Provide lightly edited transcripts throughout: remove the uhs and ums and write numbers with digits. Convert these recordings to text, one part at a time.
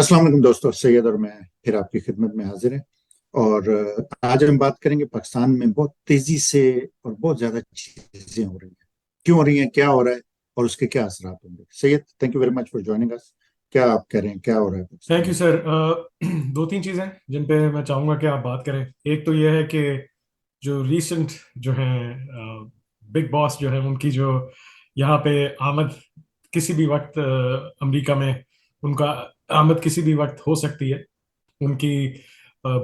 السلام علیکم دوستو، سید اور میں پھر آپ کی خدمت میں حاضر ہیں۔ اور آج ہم بات کریں گے پاکستان میں بہت تیزی سے اور بہت زیادہ چیزیں ہو رہی ہیں، کیوں ہو رہی ہیں، کیا ہو رہا ہے اور اس کے کیا اثرات ہوں گے۔ Syed, thank you very much for joining اس۔ کیا آپ کہہ رہے ہیں، کیا ہو رہا ہے تھینک پاکستان یو میں؟ سر۔ دو تین چیزیں جن پہ میں چاہوں گا کہ آپ بات کریں۔ ایک تو یہ ہے کہ جو ریسنٹ جو ہیں بگ باس جو ہے ان کی جو یہاں پہ آمد کسی بھی وقت امریکہ میں ان کا آمد کسی بھی وقت ہو سکتی ہے۔ ان کی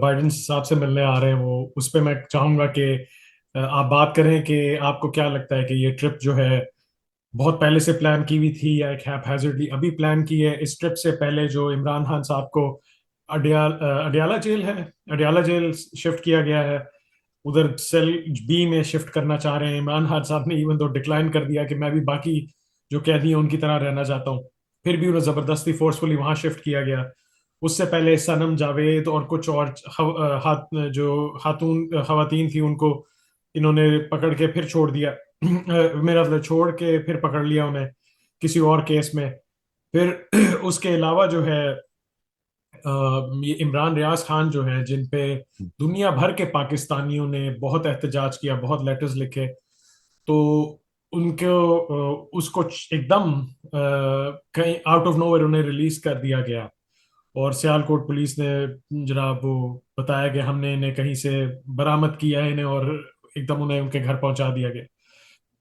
بائیڈن صاحب سے ملنے آ رہے ہیں وہ، اس پہ میں چاہوں گا کہ آپ بات کریں کہ آپ کو کیا لگتا ہے کہ یہ ٹرپ جو ہے بہت پہلے سے پلان کی ہوئی تھی یا ایک ہیپ ہیزرڈلی ابھی پلان کی ہے۔ اس ٹرپ سے پہلے جو عمران خان صاحب کو اڈیالہ جیل ہے، اڈیالہ جیل شفٹ کیا گیا ہے، ادھر سیل بی میں شفٹ کرنا چاہ رہے ہیں۔ عمران خان صاحب نے ایون تو ڈکلائن کر دیا کہ میں بھی باقی جو قیدی ہیں ان کی طرح رہنا چاہتا ہوں، پھر بھی انہیں زبردستی فورسفلی وہاں شفٹ کیا گیا۔ اس سے پہلے سنم جاوید اور کچھ اور جو خاتون خواتین تھیں ان کو انہوں نے پکڑ کے پھر چھوڑ دیا، میرا مطلب چھوڑ کے پھر پکڑ لیا انہیں کسی اور کیس میں۔ پھر اس کے علاوہ جو ہے یہ عمران ریاض خان جو ہیں جن پہ دنیا بھر کے پاکستانیوں نے بہت احتجاج کیا، بہت لیٹرز لکھے، تو ان کو اس کو ایک دم کہیں آؤٹ آف نو ویئر انہیں ریلیز کر دیا گیا، اور سیالکوٹ پولیس نے جناب وہ بتایا کہ ہم نے انہیں کہیں سے برآمد کیا ہے انہیں، اور ایک دم انہیں ان کے گھر پہنچا دیا گیا۔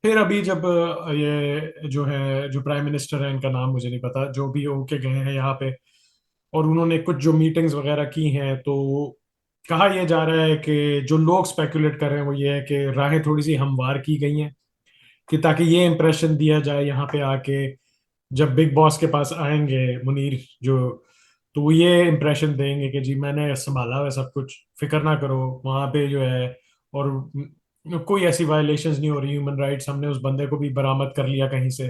پھر ابھی جب یہ جو ہے جو پرائم منسٹر ہے، ان کا نام مجھے نہیں پتا، جو بھی ہو کے گئے ہیں یہاں پہ اور انہوں نے کچھ جو میٹنگز وغیرہ کی ہیں، تو کہا یہ جا رہا ہے کہ جو لوگ اسپیکولیٹ کر رہے ہیں وہ یہ ہے کہ راہیں تھوڑی سی ہموار کی گئی ہیں کہ تاکہ یہ امپریشن دیا جائے یہاں پہ آ کے جب بگ باس کے پاس آئیں گے منیر جو، تو وہ یہ امپریشن دیں گے کہ جی میں نے سنبھالا ہوا ہے سب کچھ، فکر نہ کرو وہاں پہ جو ہے، اور کوئی ایسی وائلیشنز نہیں ہو رہی ہیومن رائٹس، ہم نے اس بندے کو بھی برآمد کر لیا کہیں سے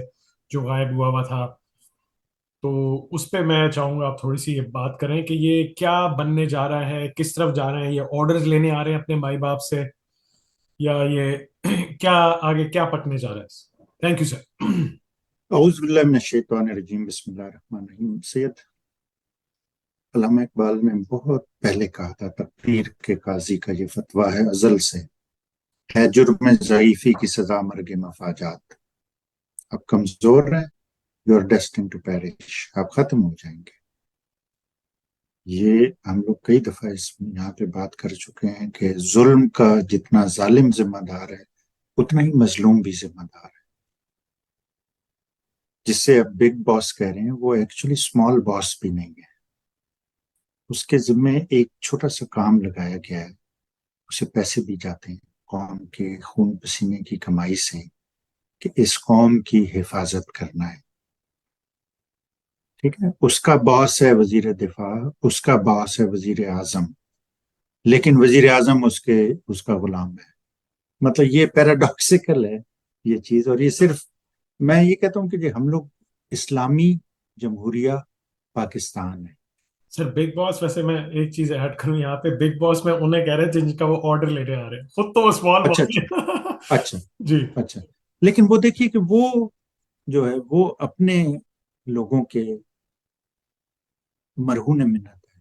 جو غائب ہوا ہوا تھا۔ تو اس پہ میں چاہوں گا آپ تھوڑی سی یہ بات کریں کہ یہ کیا بننے جا رہا ہے، کس طرف جا رہے ہیں، یہ آرڈرز لینے آ رہے ہیں اپنے مائی باپ سے، یا یہ کیا آگے کیا پکنے جا رہا ہے۔ Thank you sir. اعوذ باللہ من الشیطان الرجیم، بسم اللہ الرحمن الرحیم۔ سید، علامہ اقبال نے بہت پہلے کہا تھا، تقریر کے قاضی کا یہ فتویٰ ہے ازل سے، ہے جرم ضعیفی کی سزا مرگ مفاجات۔ آپ کمزور ہیں، you are destined to perish, آپ ختم ہو جائیں گے۔ یہ ہم لوگ کئی دفعہ اس یہاں پہ بات کر چکے ہیں کہ ظلم کا جتنا ظالم ذمہ دار ہے اتنا ہی مظلوم بھی ذمہ دار ہے۔ جس سے اب بگ باس کہہ رہے ہیں وہ ایکچولی اسمال باس بھی نہیں ہے، اس کے ذمے ایک چھوٹا سا کام لگایا گیا ہے، اسے پیسے بھی جاتے ہیں قوم کے خون پسینے کی کمائی سے، کہ اس قوم کی حفاظت کرنا ہے۔ ٹھیک ہے، اس کا باس ہے وزیر دفاع، اس کا باس ہے وزیر اعظم، لیکن وزیر اعظم اس کا غلام ہے۔ مطلب یہ پیراڈاکسیکل ہے یہ چیز، اور یہ صرف میں یہ کہتا ہوں کہ جی ہم لوگ اسلامی جمہوریہ پاکستان ہے۔ سر بگ باس، ویسے میں ایک چیز ایڈ کروں یہاں پہ، بگ باس میں انہیں کہہ رہے تھے جن کا وہ آرڈر لینے آ رہے ہیں، خود تو اسمال اچھا باس اچھا ہے۔ اچھا جی اچھا، لیکن وہ دیکھیے کہ وہ جو ہے وہ اپنے لوگوں کے مرہون منت ہے،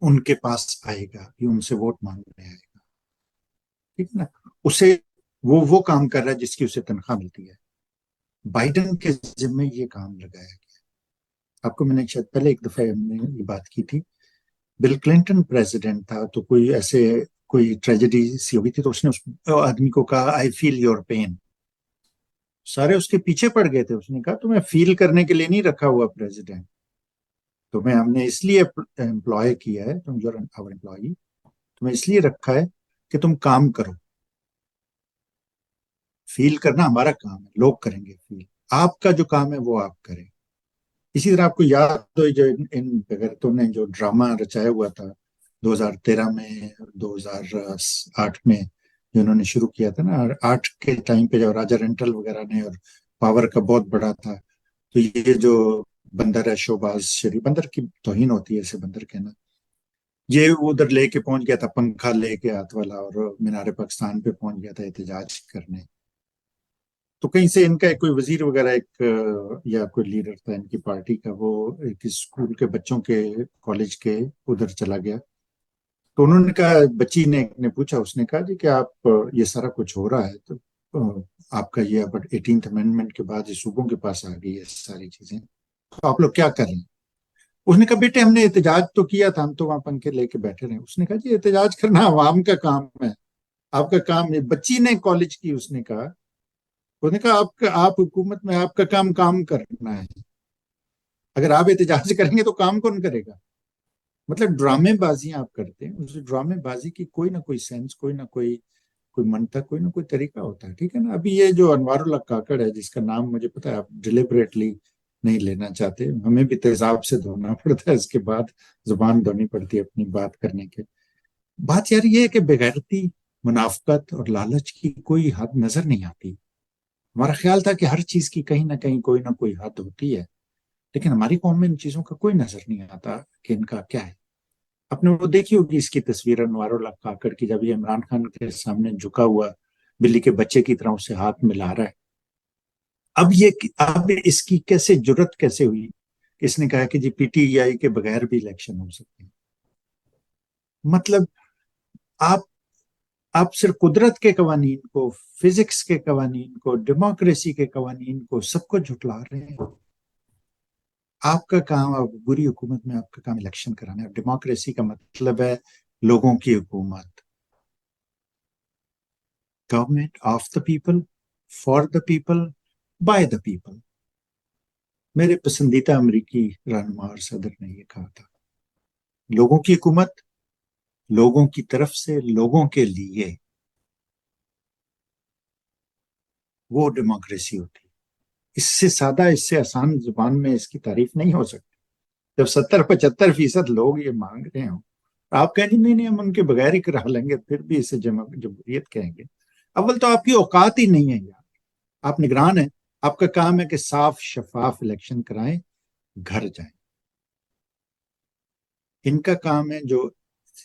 ان کے پاس آئے گا، یہ ان سے ووٹ مانگنے آئے گا، ٹھیک ہے نا؟ اسے وہ کام کر رہا ہے جس کی اسے تنخواہ ملتی ہے۔ بائیڈن کے ذمے یہ کام لگایا گیا۔ آپ کو میں نے شاید پہلے ایک دفعہ ہم نے یہ بات کی تھی، بل کلنٹن پریزیڈنٹ تھا تو کوئی ایسے کوئی ٹریجڈی سی ہوئی تھی تو اس نے اس آدمی کو کہا آئی فیل یور پین، سارے اس کے پیچھے پڑ گئے تھے۔ اس نے کہا تمہیں فیل کرنے کے لیے نہیں رکھا ہوا پریزیڈنٹ، تمہیں ہم نے اس لیے امپلوائے کیا ہے، تم جو آور امپلائی، تمہیں اس لیے رکھا ہے کہ تم کام کرو۔ فیل کرنا ہمارا کام ہے، لوگ کریں گے فیل، آپ کا جو کام ہے وہ آپ کریں۔ اسی طرح آپ کو یاد ہو جو ان بغیرتوں نے جو ڈرامہ رچایا ہوا تھا 2013 میں، 2008 میں، جو انہوں نے شروع کیا تھا نا، 8 کے ٹائم پہ جب راجا رینٹل وغیرہ نے، اور پاور کا بہت بڑا تھا، تو یہ جو بندر ہے شوباز شریف، بندر کی توہین ہوتی ہے اسے بندر کہنا، یہ ادھر لے کے پہنچ گیا تھا پنکھا لے کے ہاتھ والا، اور مینار پاکستان پہ پہنچ گیا تھا احتجاج کرنے۔ تو کہیں سے ان کا کوئی وزیر وغیرہ ایک یا کوئی لیڈر تھا ان کی پارٹی کا، وہ ایک اسکول کے بچوں کے کالج کے ادھر چلا گیا. تو انہوں نے کہا، بچی نے پوچھا، اس نے کہا جی کہ آپ یہ سارا کچھ ہو رہا ہے تو آپ کا یہ اب 18th امینڈمنٹ کے بعد یہ صوبوں کے پاس آ گئی ہے ساری چیزیں، تو آپ لوگ کیا کر رہے ہیں؟ اس نے کہا بیٹے ہم نے احتجاج تو کیا تھا، ہم تو وہاں پنکھے لے کے بیٹھے رہے. اس نے کہا جی احتجاج کرنا عوام کا کام ہے، آپ کا کام نہیں. بچی نے کالج کی، اس نے کہا آپ حکومت میں آپ کا کام کرنا ہے، اگر آپ احتجاج کریں گے تو کام کون کرے گا؟ مطلب ڈرامے بازیاں آپ کرتے ہیں، اس ڈرامے بازی کی کوئی نہ کوئی سینس، کوئی نہ کوئی منطق، کوئی نہ کوئی طریقہ ہوتا ہے. ٹھیک ہے نا. ابھی یہ جو انوار اللہ کاکڑ ہے، جس کا نام مجھے پتا ہے آپ ڈیلیبریٹلی نہیں لینا چاہتے، ہمیں بھی تیزاب سے دھونا پڑتا ہے، اس کے بعد زبان دھونی پڑتی ہے اپنی بات کرنے کے. بات یار یہ ہے کہ بغیرتی، منافقت اور لالچ کی کوئی حد نظر نہیں آتی. ہمارا خیال تھا کہ ہر چیز کی کہیں نہ کہیں کوئی نہ کوئی حد ہوتی ہے، لیکن ہماری قوم میں ان چیزوں کا کوئی نظر نہیں آتا کہ ان کا کیا ہے. آپ نے وہ دیکھی ہوگی اس کی تصویر انوار اللہ کاکڑ کی، جب یہ عمران خان کے سامنے جھکا ہوا بلی کے بچے کی طرح اسے ہاتھ ملا رہا ہے. اب اس کی کیسے جرت کیسے ہوئی کہ اس نے کہا کہ جی پی ٹی آئی کے بغیر بھی الیکشن ہو سکتے ہیں. مطلب آپ آپ صرف قدرت کے قوانین کو، فزکس کے قوانین کو، ڈیموکریسی کے قوانین کو، سب کو جھٹلا رہے ہیں. آپ کا کام، آپ بری حکومت میں آپ کا کام الیکشن کرانا ہے. ڈیموکریسی کا مطلب ہے لوگوں کی حکومت، government of the people, for the people, by the people. میرے پسندیدہ امریکی رہنما اور صدر نے یہ کہا تھا، لوگوں کی حکومت، لوگوں کی طرف سے، لوگوں کے لیے، وہ ڈیموکریسی ہوتی ہے. اس سے سادہ، اس سے آسان زبان میں اس کی تعریف نہیں ہو سکتی. جب 70-75% لوگ یہ مانگ رہے ہوں، آپ کہیں گے نہیں ہم ان کے بغیر ہی کرا لیں گے، پھر بھی اسے جمہوریت کہیں گے. اول تو آپ کی اوقات ہی نہیں ہے یار. آپ نگران ہیں، آپ کا کام ہے کہ صاف شفاف الیکشن کرائیں، گھر جائیں. ان کا کام ہے جو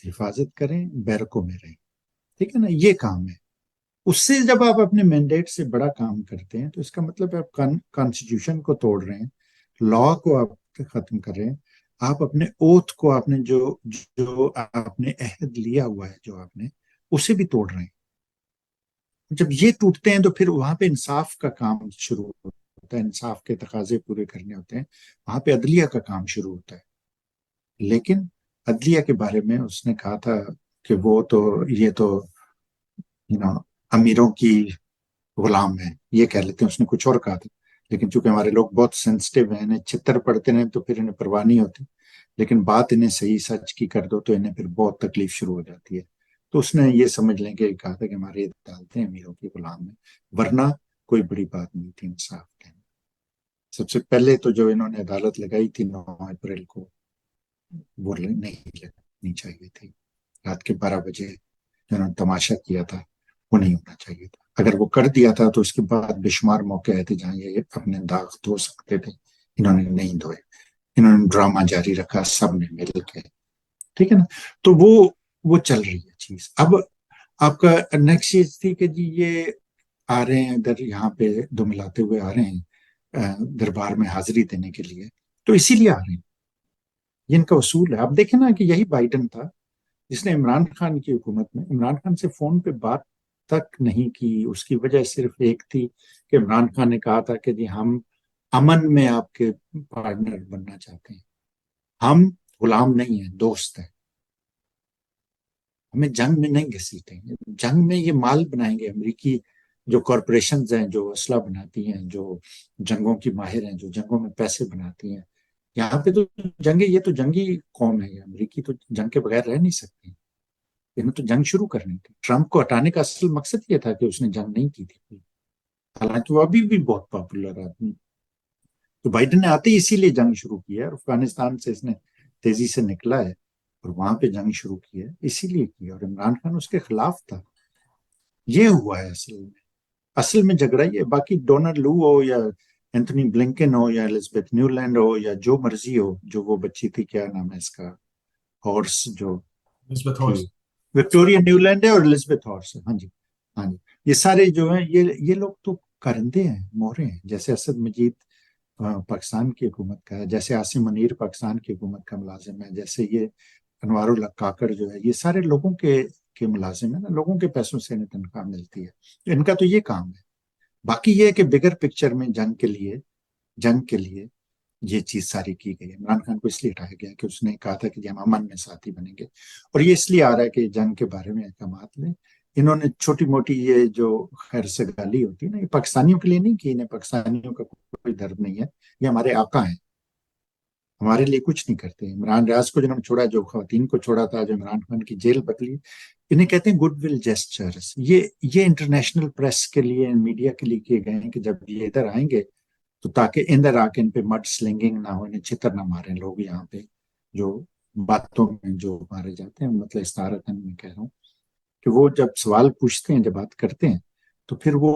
حفاظت کریں، بیرکوں میں رہیں. ٹھیک ہے نا، یہ کام ہے. اس سے جب آپ اپنے مینڈیٹ سے بڑا کام کرتے ہیں تو اس کا مطلب ہے آپ کانسٹیٹیوشن کو توڑ رہے ہیں، لا کو آپ ختم کر رہے ہیں، آپ اپنے اوتھ کو، آپ نے جو آپ نے عہد لیا ہوا ہے جو آپ نے، اسے بھی توڑ رہے ہیں. جب یہ ٹوٹتے ہیں تو پھر وہاں پہ انصاف کا کام شروع ہوتا ہے، انصاف کے تقاضے پورے کرنے ہوتے ہیں، وہاں پہ عدلیہ کا کام شروع ہوتا ہے. لیکن عدلیہ کے بارے میں اس نے کہا تھا کہ وہ تو یہ تو امیروں کی غلام ہے، یہ کہہ لیتے ہیں. اس نے کچھ اور کہا تھا، لیکن چونکہ ہمارے لوگ بہت سینسٹیو ہیں، انہیں چھتر پڑتے ہیں تو پھر انہیں پرواہ نہیں ہوتی، لیکن بات انہیں صحیح سچ کی کر دو تو انہیں پھر بہت تکلیف شروع ہو جاتی ہے. تو اس نے یہ سمجھ لیں کہ کہا تھا کہ ہماری عدالتیں امیروں کی غلام ہیں، ورنہ کوئی بڑی بات نہیں تھی انصاف کہنا. سب سے پہلے تو جو انہوں نے عدالت لگائی تھی 9 اپریل کو، وہ نہیں لگنی چاہیے تھی. رات کے 12 بجے جنہوں نے تماشا کیا تھا وہ نہیں ہونا چاہیے تھا. اگر وہ کر دیا تھا تو اس کے بعد بے شمار موقع آئے تھے جہاں یہ اپنے داغ دھو سکتے تھے. انہوں نے نہیں دھوئے، انہوں نے ڈرامہ جاری رکھا سب نے مل کے. ٹھیک ہے نا. تو وہ چل رہی ہے چیز. اب آپ کا نیکسٹ چیز تھی کہ جی یہ آ رہے ہیں ادھر، یہاں پہ دملاتے ہوئے آ رہے ہیں دربار میں حاضری دینے کے لیے، تو اسی لیے آ رہے ہیں. یہ ان کا اصول ہے. آپ دیکھیں نا کہ یہی بائیڈن تھا جس نے عمران خان کی حکومت میں عمران خان سے فون پہ بات تک نہیں کی. اس کی وجہ صرف ایک تھی کہ عمران خان نے کہا تھا کہ جی ہم امن میں آپ کے پارٹنر بننا چاہتے ہیں، ہم غلام نہیں ہیں، دوست ہیں، ہمیں جنگ میں نہیں گھسیٹیں گے. جنگ میں یہ مال بنائیں گے امریکی جو کارپوریشنز ہیں، جو اسلحہ بناتی ہیں، جو جنگوں کی ماہر ہیں، جو جنگوں میں پیسے بناتی ہیں. یہاں پہ تو یہ تو جنگی قوم ہے. یہ امریکی تو جنگ کے بغیر رہ نہیں سکتی. انہیں تو جنگ شروع کرنی تھی. ٹرمپ کو ہٹانے کا اصل مقصد یہ تھا کہ اس نے جنگ نہیں کی تھی، حالانکہ وہ ابھی بھی بہت پاپولر آدمی. تو بائیڈن نے آتے ہی اسی لیے جنگ شروع کی ہے، اور افغانستان سے اس نے تیزی سے نکلا ہے اور وہاں پہ جنگ شروع کی ہے، اسی لیے کی. اور عمران خان اس کے خلاف تھا. یہ ہوا ہے اصل میں جھگڑا یہ. باقی ڈونلڈ لو ہو یا اینتھنی بلنکن ہو یا الزبیتھ نیو لینڈ ہو یا جو مرضی ہو، جو وہ بچی تھی کیا نام ہے اس کا، ہارس جو نسبت تھی، ہارس. وکٹوریا نیو لینڈ ہے اور الزبیتھ ہارس ہے. ہاں جی، ہاں جی. یہ سارے جو ہیں یہ لوگ تو کرندے ہیں، مورے ہیں، جیسے اسد مجید پاکستان کی حکومت کا ہے، جیسے عاصم منیر پاکستان کی حکومت کا ملازم ہے، جیسے یہ انوار اللہ کاکڑ جو ہے، یہ سارے لوگوں کے ملازم ہیں نا، لوگوں کے پیسوں سے انہیں تنخواہ ملتی ہے، ان کا تو یہ کام ہے۔ باقی یہ ہے کہ بگر پکچر میں جنگ کے لیے یہ چیز ساری کی گئی ہے۔ عمران خان کو اس لیے اٹھایا گیا کہ اس نے کہا تھا کہ ہم امن میں ساتھی بنیں گے، اور یہ اس لیے آ رہا ہے کہ جنگ کے بارے میں احکامات لیں۔ انہوں نے چھوٹی موٹی یہ جو خیر سگالی ہوتی ہے نا، یہ پاکستانیوں کے لیے نہیں کی، انہیں پاکستانیوں کا کوئی درد نہیں ہے، یہ ہمارے آقا ہیں، ہمارے لیے کچھ نہیں کرتے۔ عمران ریاض کو جنہوں نے چھوڑا، جو خواتین کو چھوڑا تھا، جو عمران خان کی جیل بدلی، انہیں کہتے ہیں گڈ ول جیسچرز۔ یہ انٹرنیشنل پریس کے لیے، میڈیا کے لیے کیے گئے ہیں کہ جب یہ ادھر آئیں گے تو تاکہ اندر آ کے ان پہ مڈ سلنگنگ نہ ہو، انہیں چھتر نہ ماریں لوگ یہاں پہ جو باتوں میں جو مارے جاتے ہیں، مطلب استعارتاً میں کہہ رہا ہوں کہ وہ جب سوال پوچھتے ہیں، جب بات کرتے ہیں تو پھر وہ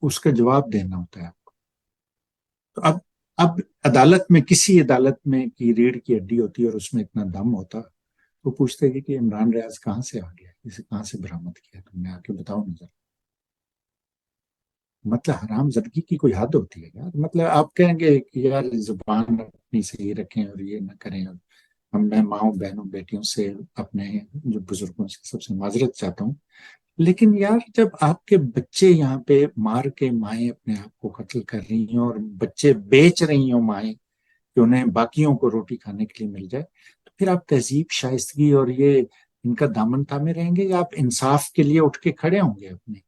اس کا جواب دینا ہوتا ہے آپ کو۔ تو اب عدالت میں، کسی عدالت میں کی ریڑھ کی ہڈی ہوتی ہے اور اس میں اتنا دم ہوتا، وہ پوچھتے ہیں کہ عمران ریاض کہاں سے آ گیا، اسے کہاں سے برآمد کیا تم نے، آ کے بتاؤ نظر۔ مطلب حرام زدگی کی کوئی حد ہوتی ہے یار، مطلب آپ کہیں گے کہ یار زبان اپنی صحیح رکھیں اور یہ نہ کریں، اور میں ماؤں بہنوں بیٹیوں سے، اپنے جو بزرگوں سے سب سے معذرت چاہتا ہوں، لیکن یار جب آپ کے بچے یہاں پہ مار کے مائیں اپنے آپ کو قتل کر رہی ہیں، اور بچے بیچ رہی ہوں مائیں کہ انہیں باقیوں کو روٹی کھانے کے لیے مل جائے، تو پھر آپ تہذیب، شائستگی اور یہ ان کا دامن تھامے رہیں گے، یا آپ انصاف کے لیے اٹھ کے کھڑے ہوں گے اپنے؟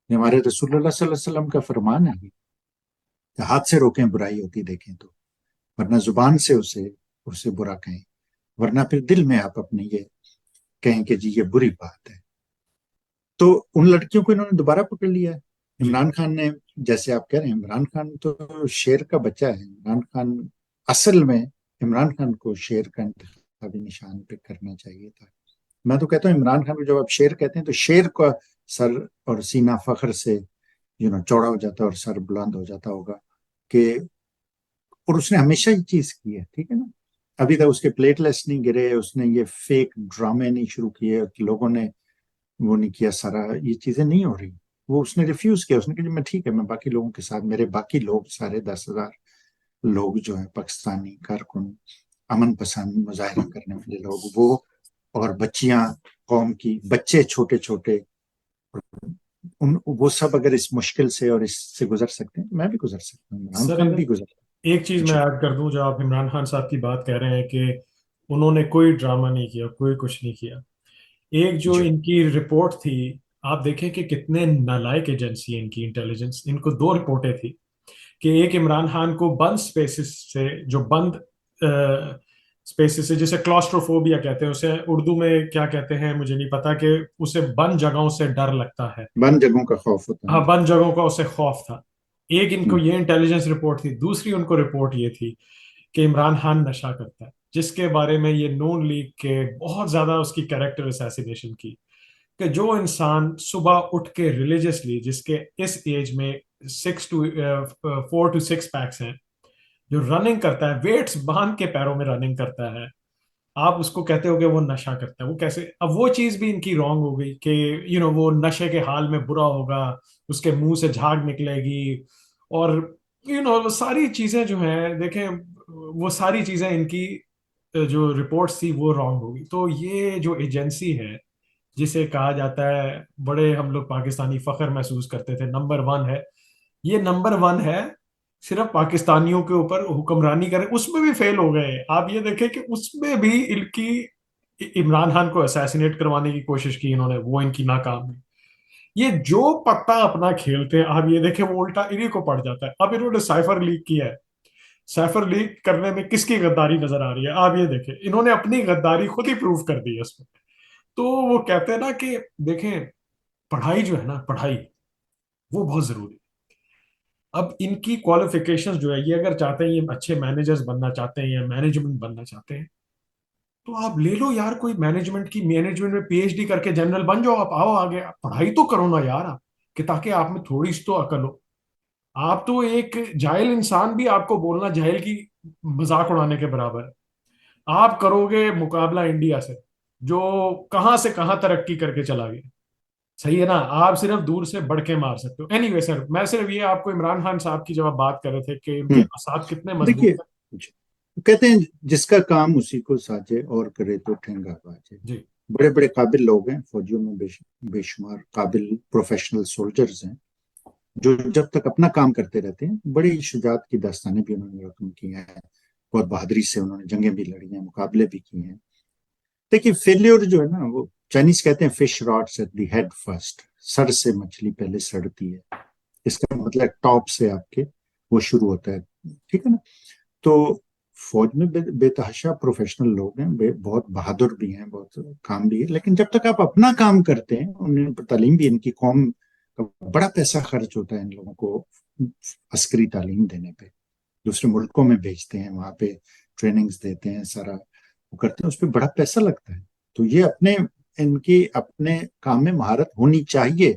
یہ ہمارے رسول اللہ صلی اللہ علیہ وسلم کا فرمان ہے کہ ہاتھ سے روکیں برائی ہوتی دیکھیں تو، ورنہ زبان سے اسے برا کہیں، ورنہ پھر دل میں آپ اپنے یہ کہیں کہ جی یہ بری بات ہے۔ تو ان لڑکیوں کو انہوں نے دوبارہ پکڑ لیا ہے۔ جی عمران خان نے، جیسے آپ کہہ رہے ہیں، عمران خان تو شیر کا بچہ ہے۔ عمران خان اصل میں، عمران خان کو شیر کا انتخابی نشان پہ کرنا چاہیے تھا۔ میں تو کہتا ہوں عمران خان کو جب آپ شیر کہتے ہیں تو شیر کا سر اور سینہ فخر سے چوڑا ہو جاتا ہے اور سر بلند ہو جاتا ہوگا کہ، اور اس نے ہمیشہ یہ چیز کی ہے، ٹھیک ہے نا، ابھی تک اس کے پلیٹلیٹس نہیں گرے، اس نے یہ فیک ڈرامے نہیں شروع کیے، لوگوں نے وہ نہیں کیا، سارا یہ چیزیں نہیں ہو رہی۔ وہ اس نے ریفیوز کیا، اس نے کہا جی میں ٹھیک ہے، میں باقی لوگوں کے ساتھ، میرے باقی لوگ سارے 10,000 لوگ جو ہیں پاکستانی کارکن، امن پسند مظاہرہ کرنے والے لوگ، وہ اور بچیاں، قوم کی بچے چھوٹے چھوٹے، وہ سب اگر اس مشکل سے اور اس سے گزر سکتے ہیں تو میں بھی گزر سکتا ہوں، عمران سر، خان اگر بھی گزر سکتا ایک چیز ہے میں جی۔ ایڈ کر دوں، جو آپ عمران خان صاحب کی بات کہہ رہے ہیں کہ انہوں نے کوئی ڈرامہ نہیں کیا، کوئی کچھ نہیں کیا، ایک جو جی ان کی رپورٹ تھی، آپ دیکھیں کہ کتنے نالائق ایجنسی ہے ان کی انٹیلیجنس، ان کو دو رپورٹیں تھی کہ ایک عمران خان کو بند سپیسز سے، جو بند سپیسز سے، جسے کلاسٹروفوبیا کہتے ہیں، اسے اردو میں کیا کہتے ہیں مجھے نہیں پتا، کہ اسے بند جگہوں سے ڈر لگتا ہے، بند جگہوں کا خوف ہوتا ہاں ہے۔ بند جگہوں کا اسے خوف تھا۔ ایک ان کو ہوں، یہ انٹیلیجنس رپورٹ تھی، دوسری ان کو رپورٹ یہ تھی کہ عمران خان نشہ کرتا ہے، جس کے بارے میں یہ نون لیگ کے بہت زیادہ اس کی کیریکٹر اسیسینیشن کی، کہ جو انسان صبح اٹھ کے ریلیجسلی، جس کے اس ایج میں 4 to 6 پیکس ہیں، جو رننگ کرتا ہے، ویٹس باندھ کے پیروں میں رننگ کرتا ہے، آپ اس کو کہتے ہو کہ وہ نشہ کرتا ہے؟ وہ کیسے؟ اب وہ چیز بھی ان کی رانگ ہو گئی کہ وہ نشے کے حال میں برا ہوگا، اس کے منہ سے جھاگ نکلے گی، اور ساری چیزیں جو ہیں، دیکھیں وہ ساری چیزیں ان کی جو رپورٹس تھی وہ رانگ ہو گئی۔ تو یہ جو ایجنسی ہے، جسے کہا جاتا ہے، بڑے ہم لوگ پاکستانی فخر محسوس کرتے تھے نمبر 1 ہے، یہ نمبر 1 ہے، صرف پاکستانیوں کے اوپر حکمرانی کرے، اس میں بھی فیل ہو گئے۔ آپ یہ دیکھیں کہ اس میں بھی ان کی عمران خان کو اسیسینیٹ کروانے کی کوشش کی انہوں نے، وہ ان کی ناکام ہوئی۔ یہ جو پتا اپنا کھیلتے ہیں، آپ یہ دیکھیں وہ الٹا انہیں کو پڑ جاتا ہے۔ اب انہوں نے سائفر لیک کیا ہے، سائفر لیک کرنے میں کس کی غداری نظر آ رہی ہے؟ آپ یہ دیکھیں، انہوں نے اپنی غداری خود ہی پروف کر دی ہے اس میں۔ تو وہ کہتے ہیں نا کہ دیکھیں، پڑھائی جو ہے نا، پڑھائی وہ بہت ضروری ہے۔ اب ان کی کوالیفیکیشن جو ہے، یہ اگر چاہتے ہیں یہ اچھے مینیجرز بننا چاہتے ہیں یا مینجمنٹ بننا چاہتے ہیں، تو آپ لے لو یار کوئی مینجمنٹ میں پی ایچ ڈی کر کے جنرل بن جاؤ، آپ آؤ آگے، پڑھائی تو کرو نا یار آپ، کہ تاکہ آپ میں تھوڑی سی تو عقل ہو۔ آپ تو ایک جاہل انسان بھی آپ کو بولنا جاہل کی مذاق اڑانے کے برابر ہے۔ آپ کرو گے مقابلہ انڈیا سے، جو کہاں سے کہاں ترقی کر کے چلا گیا، صحیح ہے نا, آپ صرف دور سے بڑھ کے مار سکتے ہو. اینی وے سر, میں صرف یہ آپ کو عمران خان صاحب کی جب آپ بات کر رہے تھے کہ ان کے ہوں اثاث کتنے دیکھیے مضبوط ہیں. کہتے ہیں جس کا کام اسی کو ساجے اور کرے تو ٹھنگا باجے. جی بڑے بڑے قابل لوگ ہیں فوجیوں میں بے شمار قابل پروفیشنل سولجرز ہیں جو جب تک اپنا کام کرتے رہتے ہیں. بڑی شجاعت کی داستانیں بھی انہوں نے رقم کی ہیں, بہت بہادری سے انہوں نے جنگیں بھی لڑی ہیں, مقابلے بھی کیے ہیں. دیکھیے فیلور جو ہے نا وہ چائنیز کہتے ہیں fish rots at the head first, سر سے مچھلی پہلے سڑتی ہے. اس کا مطلب ٹاپ سے آپ کے وہ شروع ہوتا ہے, ٹھیک ہے نا. تو فوج میں بے تحاشا پروفیشنل لوگ ہیں, بہت بہادر بھی ہیں, بہت کام بھی ہے, لیکن جب تک آپ اپنا کام کرتے ہیں, انہیں تعلیم بھی ان کی قوم کا بڑا پیسہ خرچ ہوتا ہے ان لوگوں کو عسکری تعلیم دینے پہ, دوسرے ملکوں میں بھیجتے ہیں, وہاں پہ ٹریننگز دیتے ہیں, سارا وہ کرتے ہیں, اس پہ بڑا پیسہ لگتا ہے. تو یہ ان کی اپنے کام میں مہارت ہونی چاہیے.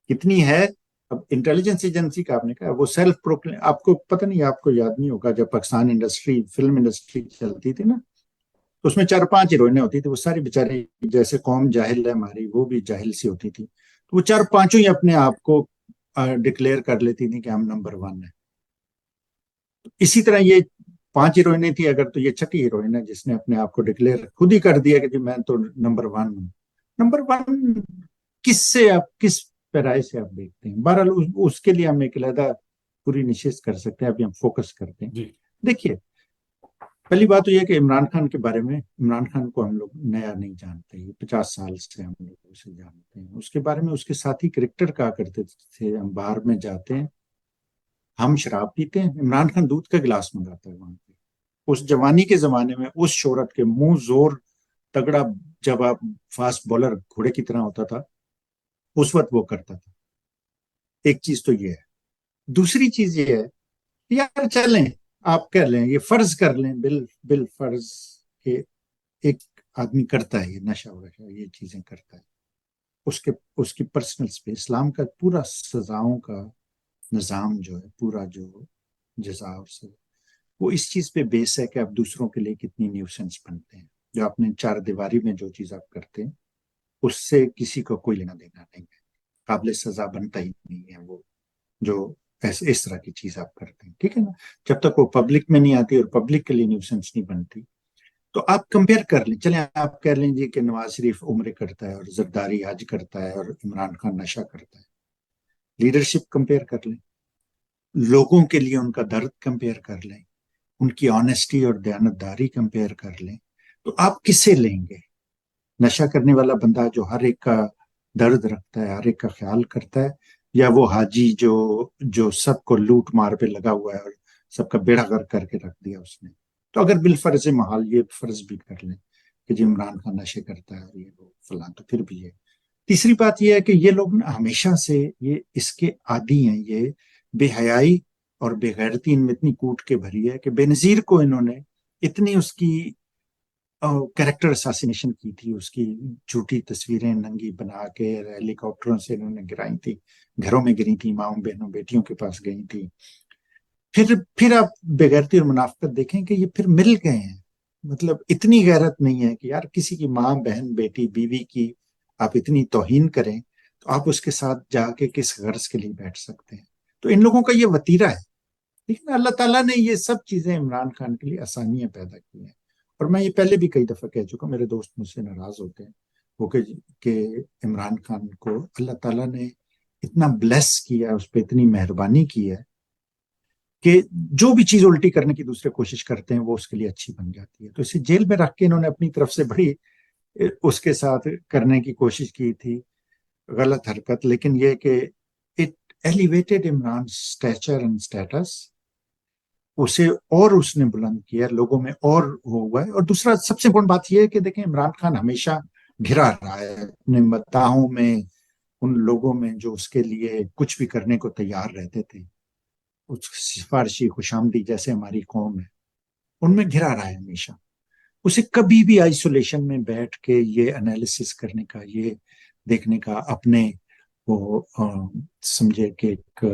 کتنی ہے اب انٹیلیجنس ایجنسی کا آپ نے کہا وہ سیلف پروکلیم, آپ کو پتہ نہیں, آپ کو یاد نہیں ہوگا جب پاکستان انڈسٹری فلم انڈسٹری چلتی تھی نا, تو اس میں 4-5 ہیروئنیں ہوتی تھی, وہ ساری بیچاری جیسے قوم جاہل ہے ہماری, وہ بھی جاہل سی ہوتی تھی, تو وہ 4-5 ہی اپنے آپ کو ڈکلیئر کر لیتی تھی کہ ہم نمبر 1 ہیں. اسی طرح یہ 5 ہیروئنیں تھی اگر, تو یہ 6ٹھی ہیروئن ہے جس نے اپنے آپ کو ڈکلیئر خود ہی کر دیا کہ جی میں تو نمبر 1 ہوں. نمبر 1 کس سے آپ کس پیرائے سے آپ دیکھتے ہیں؟ بہرحال اس کے لیے ہم ایک علیحدہ پوری نشست کر سکتے ہیں, ابھی ہم فوکس کرتے ہیں. جی دیکھیے پہلی بات تو یہ کہ عمران خان کے بارے میں, عمران خان کو ہم لوگ نیا نہیں جانتے, یہ 50 سال سے ہم لوگ اسے جانتے ہیں. اس کے بارے میں اس کے ساتھی کرکٹر کہا کرتے تھے ہم باہر میں جاتے ہیں ہم شراب پیتے ہیں, عمران خان دودھ کا گلاس منگاتا ہے وہاں پہ. اس جوانی کے زمانے میں اس شہرت کے منہ زور تگڑا, جب آپ فاسٹ بولر گھوڑے کی طرح ہوتا تھا اس وقت وہ کرتا تھا. ایک چیز تو یہ ہے. دوسری چیز یہ ہے یار چلیں آپ کہہ لیں, یہ فرض کر لیں بل فرض کہ ایک آدمی کرتا ہے یہ نشہ وشہ یہ چیزیں کرتا ہے, اس کی پرسنل اسپیس, اسلام کا پورا سزاؤں کا نظام جو ہے پورا جو جزا اور سزا وہ اس چیز پہ بیس ہے کہ آپ دوسروں کے لیے کتنی نیوسنس بنتے ہیں. جو آپ نے 4 دیواری میں جو چیز آپ کرتے ہیں اس سے کسی کو کوئی لینا دینا نہیں ہے, قابل سزا بنتا ہی نہیں ہے وہ جو اس طرح کی چیز آپ کرتے ہیں, ٹھیک ہے نا. جب تک وہ پبلک میں نہیں آتی اور پبلک کے لیے نیوسنس نہیں بنتی. تو آپ کمپیئر کر لیں, چلیں آپ کہہ لیں جی کہ نواز شریف عمرے کرتا ہے اور زرداری حج کرتا ہے اور عمران خان نشہ کرتا ہے. لیڈرشپ کمپیئر کر لیں, لوگوں کے لیے ان کا درد کمپیئر کر لیں, ان کی آنےسٹی اور دیانتداری کمپیئر کر لیں, تو آپ کسے لیں گے؟ نشہ کرنے والا بندہ جو ہر ایک کا درد رکھتا ہے, ہر ایک کا خیال کرتا ہے, یا وہ حاجی جو سب کو لوٹ مار پہ لگا ہوا ہے اور سب کا بیڑا غرق کر کے رکھ دیا اس نے. تو اگر بالفرض محال یہ فرض بھی کر لیں کہ جی عمران خان نشے کرتا ہے اور یہ وہ فلاں, تو پھر بھی ہے. تیسری بات یہ ہے کہ یہ لوگ ہمیشہ سے یہ اس کے عادی ہیں, یہ بے حیائی اور بے غیرتی ان میں اتنی کوٹ کے بھری ہے کہ بے نظیر کو انہوں نے اتنی اس کی کریکٹر اساسینیشن کی تھی, اس کی جھوٹی تصویریں ننگی بنا کے ہیلی کاپٹروں سے انہوں نے گرائی تھی, گھروں میں گری تھی, ماؤں بہنوں بیٹیوں کے پاس گئی تھی. پھر آپ بےغیرتی اور منافقت دیکھیں کہ یہ پھر مل گئے ہیں. مطلب اتنی غیرت نہیں ہے کہ یار کسی کی ماں بہن بیٹی بیوی کی آپ اتنی توہین کریں تو آپ اس کے ساتھ جا کے کس غرض کے لیے بیٹھ سکتے ہیں. تو ان لوگوں کا یہ وتیرہ ہے. لیکن اللہ تعالیٰ نے یہ سب چیزیں عمران خان کے لیے آسانیاں پیدا کی ہیں. اور میں یہ پہلے بھی کئی دفعہ کہہ چکا, میرے دوست مجھ سے ناراض ہوتے ہیں وہ کہ عمران خان کو اللہ تعالیٰ نے اتنا بلیس کیا, اس پہ اتنی مہربانی کی ہے کہ جو بھی چیز الٹی کرنے کی دوسرے کوشش کرتے ہیں وہ اس کے لیے اچھی بن جاتی ہے. تو اسے جیل میں رکھ کے انہوں نے اپنی طرف سے بڑی اس کے ساتھ کرنے کی کوشش کی تھی غلط حرکت, لیکن یہ کہ it elevated Imran stature and status, اسے اور اس نے بلند کیا لوگوں میں اور ہوا ہے. اور دوسرا سب سے بڑی بات یہ ہے کہ دیکھیں عمران خان ہمیشہ گھرا رہا ہے اپنے مداحوں میں, ان لوگوں میں جو اس کے لیے کچھ بھی کرنے کو تیار رہتے تھے, سفارشی خوش آمدی جیسے ہماری قوم ہے, ان میں گھرا رہا ہے ہمیشہ. اسے کبھی بھی آئسولیشن میں بیٹھ کے یہ انالیسس کرنے کا, یہ دیکھنے کا, اپنے وہ سمجھے کہ ایک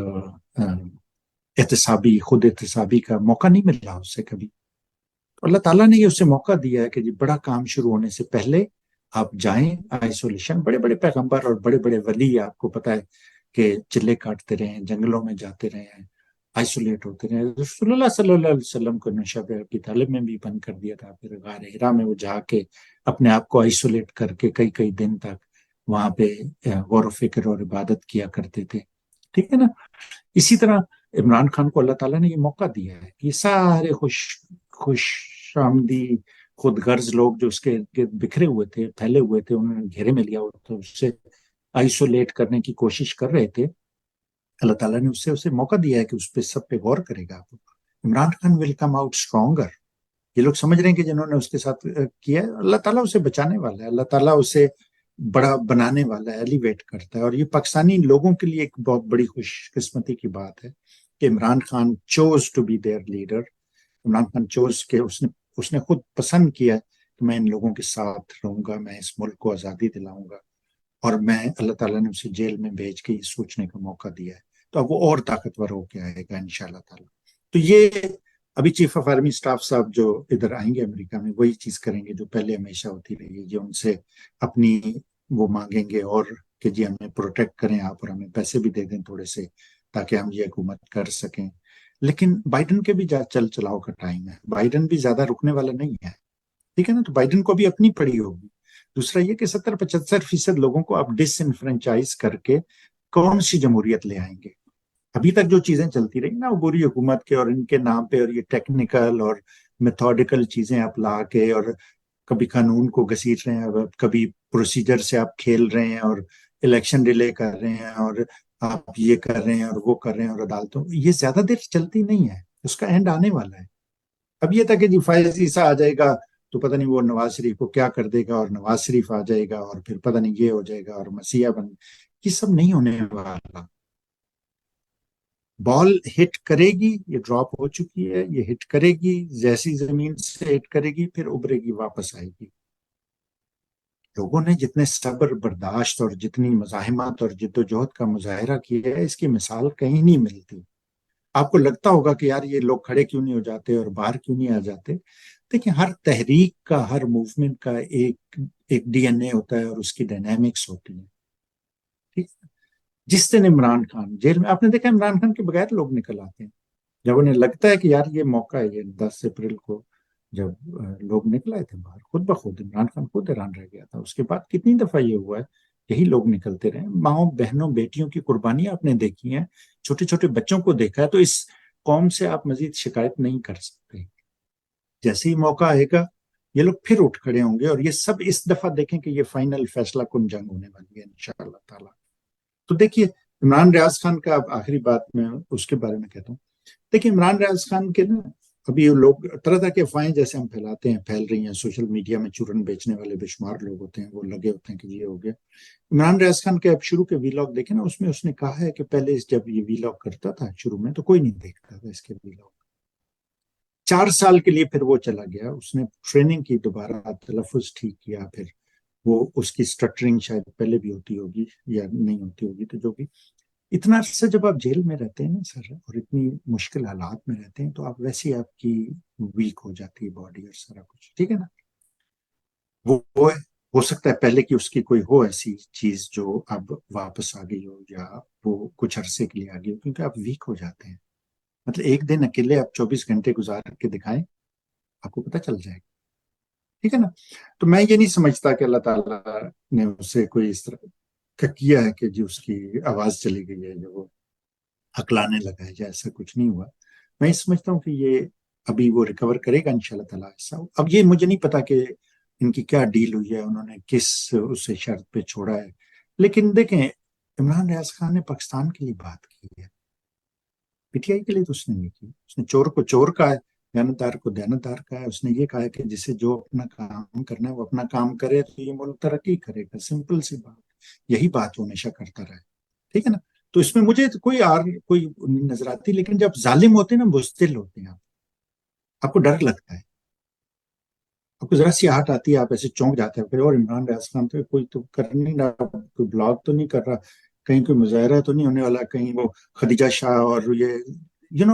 خود احتسابی کا موقع نہیں مل رہا اس سے کبھی. اللہ تعالیٰ نے یہ اسے موقع دیا ہے کہ جی بڑا کام شروع ہونے سے پہلے آپ جائیں آئسولیشن. بڑے بڑے پیغمبر اور بڑے بڑے ولی آپ کو پتا ہے کہ چلے کاٹتے رہے ہیں, جنگلوں میں جاتے رہے ہیں, آئسولیٹ ہوتے رہے. رسول اللہ صلی اللہ علیہ وسلم کو نشہ کی طالب میں بھی بند کر دیا تھا, پھر غار ہرا میں وہ جا کے اپنے آپ کو آئسولیٹ کر کے کئی کئی دن تک وہاں پہ غور و فکر اور عبادت کیا کرتے تھے. ٹھیک ہے نا. اسی طرح عمران خان کو اللہ تعالیٰ نے یہ موقع دیا ہے کہ یہ سارے خوش آمدی خود غرض لوگ جو اس کے گرد بکھرے ہوئے تھے, پھیلے ہوئے تھے, انہوں نے گھیرے میں لیا ہوا تھا, اس سے آئسولیٹ کرنے کی کوشش کر رہے تھے. اللہ تعالیٰ نے اسے موقع دیا ہے کہ اس پہ سب پہ غور کرے گا. عمران خان ول کم آؤٹ اسٹرانگر. یہ لوگ سمجھ رہے ہیں کہ جنہوں نے اس کے ساتھ کیا ہے, اللہ تعالیٰ اسے بچانے والا ہے, اللہ تعالیٰ اسے بڑا بنانے والا ہے, ایلیویٹ کرتا ہے. اور یہ پاکستانی لوگوں کے لیے ایک بہت بڑی خوش قسمتی کی بات ہے کہ Imran Khan chose to be their leader. Imran Khan chose کے اس نے خود پسند کیا کہ میں ان لوگوں کے ساتھ رہوں گا, میں اس ملک کو آزادی دلاؤں گا, اور میں اللہ تعالیٰ نے اسے جیل میں بھیج کے یہ سوچنے کا موقع دیا ہے. تو اب وہ اور طاقتور ہو کے آئے گا انشاءاللہ تعالیٰ. تو یہ ابھی چیف آف آرمی اسٹاف صاحب جو ادھر آئیں گے امریکہ میں, وہی چیز کریں گے جو پہلے ہمیشہ ہوتی رہی ہے. یہ ان سے اپنی وہ مانگیں گے اور کہ جی ہمیں پروٹیکٹ کریں آپ, اور ہمیں پیسے بھی دے دیں تھوڑے سے تاکہ ہم یہ حکومت کر سکیں. لیکن بائیڈن کے بھی چل چلاؤ کا ٹائم ہے, بائیڈن بھی زیادہ رکنے والا نہیں ہے. ٹھیک ہے نا. تو بائیڈن کو بھی اپنی پڑی ہوگی. دوسرا یہ کہ 70-75% لوگوں کو آپ ڈس انفرینچائز کر کے کون سی جمہوریت لے آئیں گے. ابھی تک جو چیزیں چلتی رہی نا وہ بری حکومت کے اور ان کے نام پہ, اور یہ ٹیکنیکل اور میتھوڈیکل چیزیں آپ لا کے, اور کبھی قانون کو گھسیٹ رہے ہیں, کبھی پروسیجر سے آپ کھیل رہے ہیں, اور الیکشن ڈیلے کر رہے ہیں, اور آپ یہ کر رہے ہیں اور وہ کر رہے ہیں, اور عدالتوں یہ زیادہ دیر چلتی نہیں ہے. اس کا اینڈ آنے والا ہے. اب یہ تھا کہ جی فائز عیسیٰ آ جائے گا تو پتہ نہیں وہ نواز شریف کو کیا کر دے گا, اور نواز شریف آ جائے گا اور پھر پتہ نہیں یہ ہو جائے گا, اور مسیح بن, یہ سب نہیں ہونے والا. بال ہٹ کرے گی, یہ ڈراپ ہو چکی ہے, یہ ہٹ کرے گی, جیسی زمین سے ہٹ کرے گی پھر ابھرے گی, واپس آئے گی. لوگوں نے جتنے صبر برداشت اور جتنی مزاحمت اور جد و جہد کا مظاہرہ کیا ہے, اس کی مثال کہیں نہیں ملتی. آپ کو لگتا ہوگا کہ یار یہ لوگ کھڑے کیوں نہیں ہو جاتے اور باہر کیوں نہیں آ جاتے. دیکھیں, ہر تحریک کا, ہر موومنٹ کا ایک ڈی این اے ہوتا ہے اور اس کی ڈائنامکس ہوتی ہے. ٹھیک ہے. جس دن عمران خان جیل میں, آپ نے دیکھا عمران خان کے بغیر لوگ نکل آتے ہیں جب انہیں لگتا ہے کہ یار یہ موقع ہے. یہ 10 اپریل کو جب لوگ نکل آئے تھے باہر خود بخود, عمران خان خود حیران رہ گیا تھا. اس کے بعد کتنی دفعہ یہ ہوا ہے, یہی لوگ نکلتے رہے. ماؤں بہنوں بیٹیوں کی قربانیاں آپ نے دیکھی ہیں, چھوٹے چھوٹے بچوں کو دیکھا ہے. تو اس قوم سے آپ مزید شکایت نہیں کر سکتے. جیسے ہی موقع آئے گا یہ لوگ پھر اٹھ کھڑے ہوں گے, اور یہ سب اس دفعہ دیکھیں کہ یہ فائنل فیصلہ کن جنگ ہونے والی ہے انشاءاللہ تعالی. تو دیکھیے عمران ریاض خان کا, اب آخری بات میں اس کے بارے میں کہتا ہوں. دیکھیے عمران ریاض خان کے نا ابھی لوگ طرح طرح کے افواہیں جیسے ہم پھیلاتے ہیں, پھیل رہی ہیں سوشل میڈیا میں. چورن بیچنے والے بے شمار لوگ ہوتے ہیں, وہ لگے ہوتے ہیں کہ یہ ہو گیا. عمران ریاض خان کے اب شروع کے ویلاگ دیکھیں نا, اس میں اس نے کہا ہے کہ پہلے جب یہ ویلاگ کرتا تھا شروع میں تو کوئی نہیں دیکھتا تھا اس کے ویلاگ. 4 سال کے لیے پھر وہ چلا گیا, اس نے ٹریننگ کی, دوبارہ تلفظ ٹھیک کیا, پھر وہ اس کی اسٹرکچرنگ شاید پہلے بھی ہوتی ہوگی یا نہیں ہوتی ہوگی. تو جو بھی اتنا عرصہ جب آپ جیل میں رہتے ہیں نا سر, اور اتنی مشکل حالات میں رہتے ہیں, تو آپ ویسے آپ کی ویک ہو جاتی ہے باڈی اور سارا کچھ. ٹھیک ہے نا. وہ ہو سکتا ہے پہلے کی اس کی کوئی ہو ایسی چیز جو اب واپس آ گئی ہو, یا وہ کچھ عرصے کے لیے آ گئی ہو, کیونکہ آپ ویک ہو جاتے ہیں. مطلب ایک دن اکیلے آپ 24 گھنٹے گزار کے دکھائیں, آپ کو پتہ چل جائے گا. ٹھیک ہے نا. تو میں یہ نہیں سمجھتا کہ اللہ تعالیٰ نے اسے کوئی اس طرح کا کیا ہے کہ جی اس کی آواز چلی گئی ہے, جو وہ ہکلانے لگا ہے, یا ایسا کچھ نہیں ہوا. میں یہ سمجھتا ہوں کہ یہ ابھی وہ ریکور کرے گا انشاءاللہ تعالیٰ. ایسا اب یہ مجھے نہیں پتا کہ ان کی کیا ڈیل ہوئی ہے, انہوں نے کس اسے شرط پہ چھوڑا ہے. لیکن دیکھیں عمران ریاض خان نے پاکستان کے لیے بات کی ہے, پی ٹی آئی کے لیے تو اس نے نہیں کی. اس نے چور کو چور کہا ہے, دیانتدار کو دیانتدار کہا ہے. اس نے یہ کہا ہے کہ جسے جو اپنا کام کرنا ہے وہ اپنا کام کرے تو یہ ملک ترقی کرے گا. سمپل سی بات. یہی بات وہ ہمیشہ کرتا رہا ہے. ٹھیک ہے نا. تو اس میں مجھے کوئی نظر آتی, لیکن جب ظالم ہوتے ہیں نا, بزدل ہوتے ہیں, آپ کو ڈر لگتا ہے, آپ کو ذرا سی آہٹ آتی ہے, آپ ایسے چونک جاتے ہیں پھر, اور عمران ریاض خان تو کوئی تو کر نہیں رہا, کوئی بلاگ تو نہیں کر رہا, کہیں کوئی مظاہرہ تو نہیں ہونے والا, کہیں وہ خدیجہ شاہ اور یہ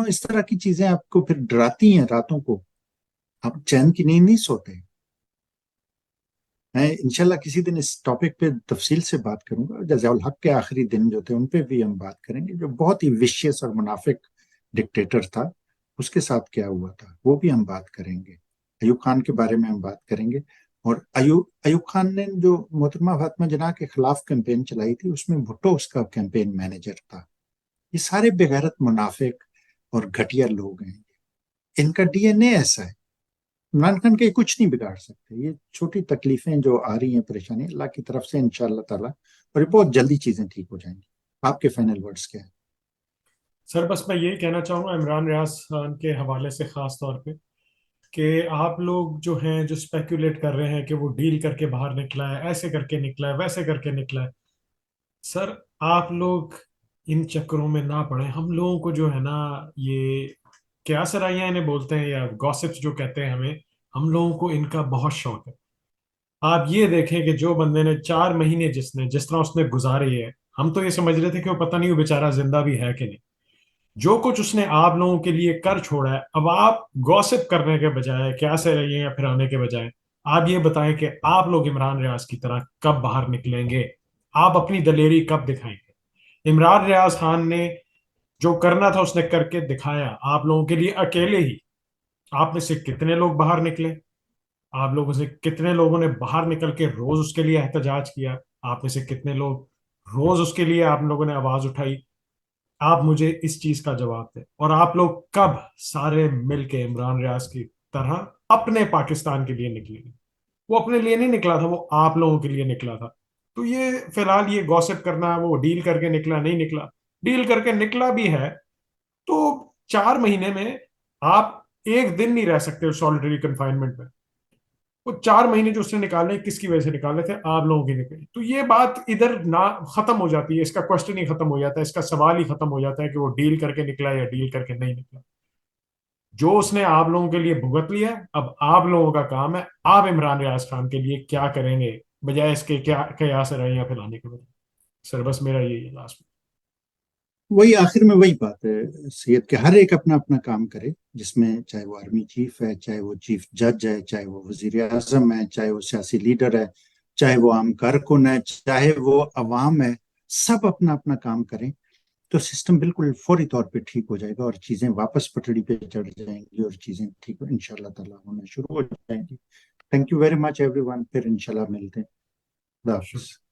اس طرح کی چیزیں آپ کو پھر ڈراتی ہیں راتوں کو, آپ چین کی نیند نہیں سوتے. میں انشاءاللہ کسی دن اس ٹاپک پہ تفصیل سے بات کروں گا. جزا الحق کے آخری دن جو تھے ان پہ بھی ہم بات کریں گے, جو بہت ہی وشیس اور منافق ڈکٹیٹر تھا, اس کے ساتھ کیا ہوا تھا وہ بھی ہم بات کریں گے. ایوب خان کے بارے میں ہم بات کریں گے. اور ایوب خان نے جو محترمہ فاطمہ جناح کے خلاف کیمپین چلائی تھی, اس میں بھٹو اس کا کیمپین مینیجر تھا. یہ سارے بغیرت منافق اور گھٹیا لوگ ہیں. ان کا ڈی این اے ایسا ہے. عمران خان کے کچھ نہیں بگاڑ سکتے. یہ چھوٹی تکلیفیں جو آ رہی ہیں, پریشانی, اللہ کی طرف سے انشاءاللہ تعالی, اور یہ بہت جلدی چیزیں ٹھیک ہو جائیں گی. آپ کے فائنل ورڈز کیا ہیں؟ سر بس میں یہی کہنا چاہوں گا عمران ریاض خان کے حوالے سے خاص طور پہ کہ آپ لوگ جو ہیں جو اسپیکولیٹ کر رہے ہیں کہ وہ ڈیل کر کے باہر نکلا ہے, ایسے کر کے نکلا ہے, ویسے کر کے نکلا ہے, سر آپ لوگ ان چکروں میں نہ پڑیں. ہم لوگوں کو جو ہے نا یہ کیا سرائیاں انہیں بولتے ہیں یا گوسپس جو کہتے ہیں ہمیں, ہم لوگوں کو ان کا بہت شوق ہے. آپ یہ دیکھیں کہ جو بندے نے 4 مہینے جس طرح اس نے گزارے ہے, ہم تو یہ سمجھ رہے تھے کہ وہ پتہ نہیں وہ بیچارہ زندہ بھی ہے کہ نہیں. جو کچھ اس نے آپ لوگوں کے لیے کر چھوڑا ہے, اب آپ گوسپ کرنے کے بجائے, کیا سے رہیے یا پھر آنے کے بجائے, آپ یہ بتائیں کہ آپ لوگ عمران ریاض کی طرح کب باہر نکلیں گے, آپ اپنی دلیری کب دکھائیں گے. عمران ریاض خان نے جو کرنا تھا اس نے کر کے دکھایا آپ لوگوں کے لیے اکیلے ہی. آپ میں سے کتنے لوگ باہر نکلے, آپ لوگوں سے کتنے لوگوں نے باہر نکل کے روز اس کے لیے احتجاج کیا, آپ میں سے کتنے لوگ روز اس کے لیے آپ لوگوں نے آواز اٹھائی. آپ مجھے اس چیز کا جواب دیں. اور آپ لوگ کب سارے مل کے عمران ریاض کی طرح اپنے پاکستان کے لیے نکلیں گے. وہ اپنے لیے نہیں نکلا تھا, وہ آپ لوگوں کے لیے نکلا تھا. تو یہ فی الحال یہ گوسپ کرنا, وہ ڈیل کر کے نکلا نہیں نکلا, ڈیل کر کے نکلا بھی ہے تو 4 مہینے میں آپ ایک دن نہیں رہ سکتے سالٹری کنفائنمنٹ میں. وہ 4 مہینے جو اس نے نکالے کس کی وجہ سے نکالے تھے, آپ لوگوں کی نکلے. تو یہ بات ادھر نہ ختم ہو جاتی ہے, اس کا کوشچن ہی ختم ہو جاتا ہے, اس کا سوال ہی ختم ہو جاتا ہے کہ وہ ڈیل کر کے نکلا یا ڈیل کر کے نہیں نکلا. جو اس نے آپ لوگوں کے لیے بھگت لیا, اب آپ لوگوں کا کام ہے آپ عمران ریاض خان کے لیے کیا کریں گے, بجائے اس کے کیا قیاس رہے یا پھیلانے کے بجائے. سر بس میرا یہی ہے لاسٹ میں. وہی آخر میں وہی بات ہے سید, کہ ہر ایک اپنا اپنا کام کرے, جس میں چاہے وہ آرمی چیف ہے, چاہے وہ چیف جج ہے, چاہے وہ وزیر اعظم ہے, چاہے وہ سیاسی لیڈر ہے, چاہے وہ عام کارکن ہے, چاہے وہ عوام ہے, سب اپنا اپنا کام کریں تو سسٹم بالکل فوری طور پہ ٹھیک ہو جائے گا, اور چیزیں واپس پٹڑی پہ چڑھ جائیں گی, اور چیزیں ٹھیک انشاءاللہ تعالیٰ ہونا شروع ہو جائیں گی. Thank you very much every one. پھر انشاءاللہ ملتے ہیں. خدا شکریہ. حافظ.